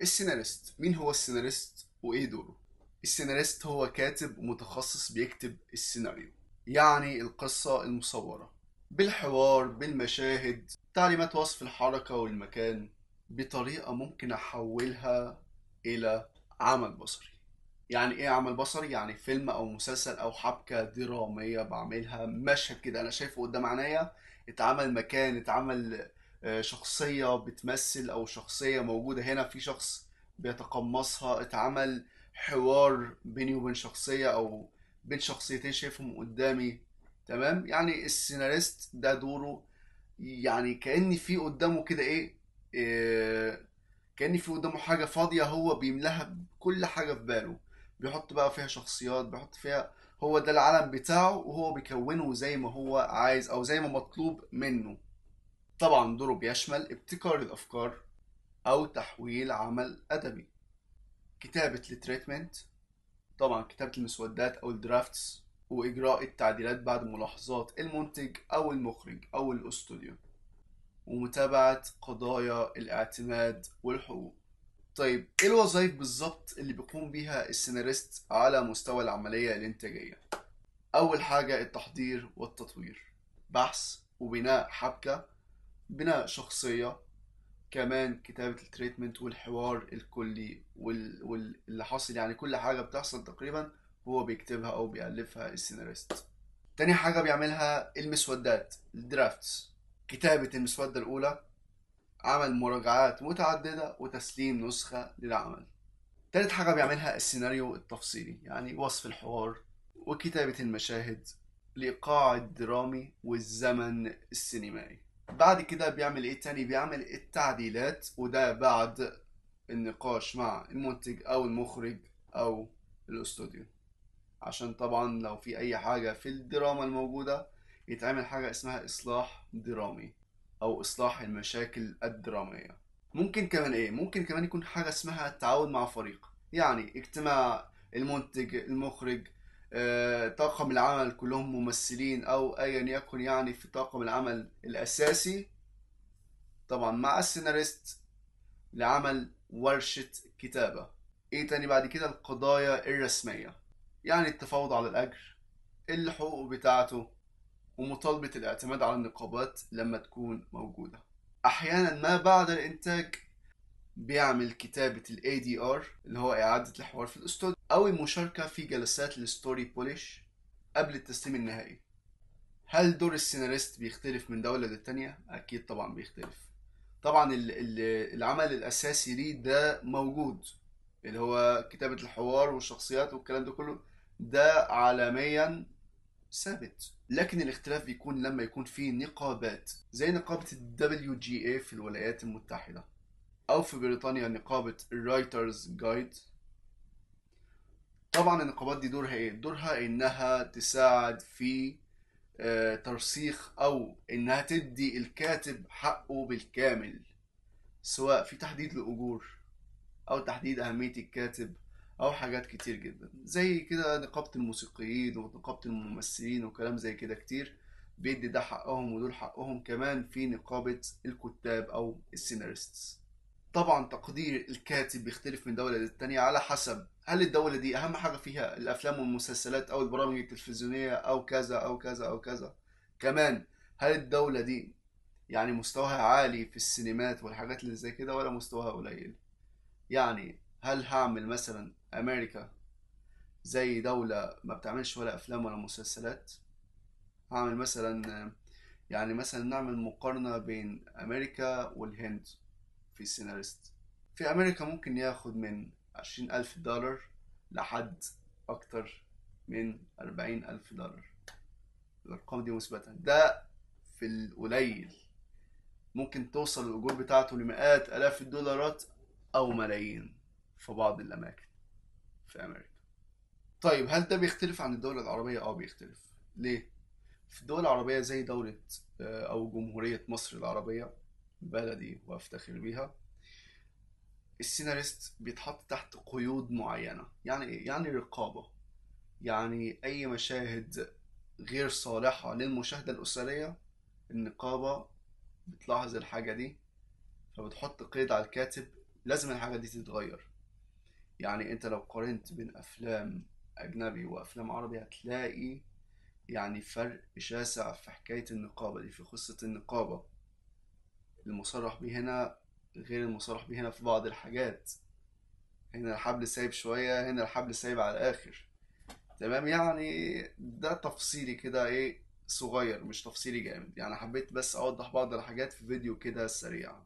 السيناريست مين هو السيناريست وايه دوره؟ السيناريست هو كاتب متخصص بيكتب السيناريو، يعني القصة المصورة بالحوار بالمشاهد، تعليمات وصف الحركة والمكان بطريقة ممكن أحولها إلى عمل بصري. يعني إيه عمل بصري؟ يعني فيلم أو مسلسل أو حبكة درامية بعملها مشهد كده أنا شايفه قدام عينيا، اتعمل مكان، اتعمل شخصية بتمثل أو شخصية موجودة هنا في شخص بيتقمصها، اتعمل حوار بيني وبين شخصية أو بين شخصيتين شايفهم قدامي. تمام، يعني السيناريست ده دوره يعني كأني في قدامه كده إيه، كأني في قدامه حاجة فاضية هو بيملاها بكل حاجة في باله، بيحط بقى فيها شخصيات، بيحط فيها، هو ده العالم بتاعه وهو بيكونه زي ما هو عايز أو زي ما مطلوب منه. طبعا دوره بيشمل ابتكار الأفكار أو تحويل عمل أدبي، كتابة التريتمنت، طبعا كتابة المسودات أو الدرافتس، وإجراء التعديلات بعد ملاحظات المنتج أو المخرج أو الأستوديو، ومتابعة قضايا الاعتماد والحقوق. طيب ايه الوظائف بالظبط اللي بيقوم بيها السيناريست على مستوى العملية الإنتاجية؟ أول حاجة التحضير والتطوير، بحث وبناء حبكة، بناء شخصية، كمان كتابة التريتمنت والحوار الكلي واللي حاصل، يعني كل حاجة بتحصل تقريبا هو بيكتبها أو بيألفها السيناريست. تاني حاجة بيعملها المسودات الدرافتس، كتابة المسودة الأولى، عمل مراجعات متعددة وتسليم نسخة للعمل. تالت حاجة بيعملها السيناريو التفصيلي، يعني وصف الحوار وكتابة المشاهد، الإيقاع الدرامي والزمن السينمائي. بعد كده بيعمل ايه تاني؟ بيعمل التعديلات، وده بعد النقاش مع المنتج او المخرج او الاستوديو، عشان طبعا لو في اي حاجة في الدراما الموجودة يتعمل حاجة اسمها اصلاح درامي او اصلاح المشاكل الدرامية. ممكن كمان ايه؟ ممكن كمان يكون حاجة اسمها التعاون مع فريق، يعني اجتماع المنتج المخرج طاقم العمل كلهم ممثلين او ايا يكن، يعني في طاقم العمل الاساسي طبعا مع السيناريست لعمل ورشة كتابة. ايه تاني بعد كده؟ القضايا الرسمية، يعني التفاوض على الأجر، الحقوق بتاعته، ومطالبة الاعتماد على النقابات لما تكون موجودة. أحيانا ما بعد الإنتاج بيعمل كتابة ال ADR اللي هو إعادة الحوار في الأستوديو، أو المشاركة في جلسات الستوري بوليش قبل التسليم النهائي. هل دور السيناريست بيختلف من دولة للتانية؟ أكيد طبعا بيختلف. طبعا العمل الأساسي ليه ده موجود، اللي هو كتابة الحوار والشخصيات والكلام ده كله، ده عالميا ثابت. لكن الاختلاف بيكون لما يكون في نقابات زي نقابة ال WGA في الولايات المتحدة، أو في بريطانيا نقابة الرايترز جايد. طبعا النقابات دي دورها ايه؟ دورها انها تساعد في ترسيخ او انها تدي الكاتب حقه بالكامل، سواء في تحديد الاجور او تحديد اهمية الكاتب او حاجات كتير جدا زي كده. نقابة الموسيقيين ونقابة الممثلين وكلام زي كده كتير بيدي ده حقهم ودول حقهم. كمان في نقابة الكتاب او السيناريستس. طبعا تقدير الكاتب بيختلف من دولة للتانية على حسب هل الدولة دي أهم حاجة فيها الأفلام والمسلسلات أو البرامج التلفزيونية أو كذا أو كذا أو كذا. كمان هل الدولة دي يعني مستواها عالي في السينمات والحاجات اللي زي كده ولا مستواها قليل؟ يعني هل هعمل مثلا أمريكا زي دولة ما بتعملش ولا أفلام ولا مسلسلات؟ هعمل مثلا، يعني مثلا نعمل مقارنة بين أمريكا والهند في السيناريست. في أمريكا ممكن ياخد من 20,000 دولار لحد أكتر من 40,000 دولار. الأرقام دي مثبتة، ده في القليل. ممكن توصل الأجور بتاعته لمئات آلاف الدولارات أو ملايين في بعض الأماكن في أمريكا. طيب هل ده بيختلف عن الدول العربية؟ بيختلف. ليه؟ في الدول العربية زي دولة أو جمهورية مصر العربية، بلدي وأفتخر بيها، السيناريست بيتحط تحت قيود معينة. يعني إيه؟ يعني رقابة، يعني أي مشاهد غير صالحة للمشاهدة الأسرية النقابة بتلاحظ الحاجة دي، فبتحط قيد على الكاتب لازم الحاجة دي تتغير. يعني انت لو قارنت بين افلام اجنبي وافلام عربي هتلاقي يعني فرق شاسع في حكاية النقابة دي، في قصة النقابة. المصرح به هنا غير المصرح به هنا في بعض الحاجات. هنا الحبل سايب شوية، هنا الحبل سايب على الآخر. تمام، يعني ده تفصيلي كده ايه صغير، مش تفصيلي جامد، يعني حبيت بس اوضح بعض الحاجات في فيديو كده سريع.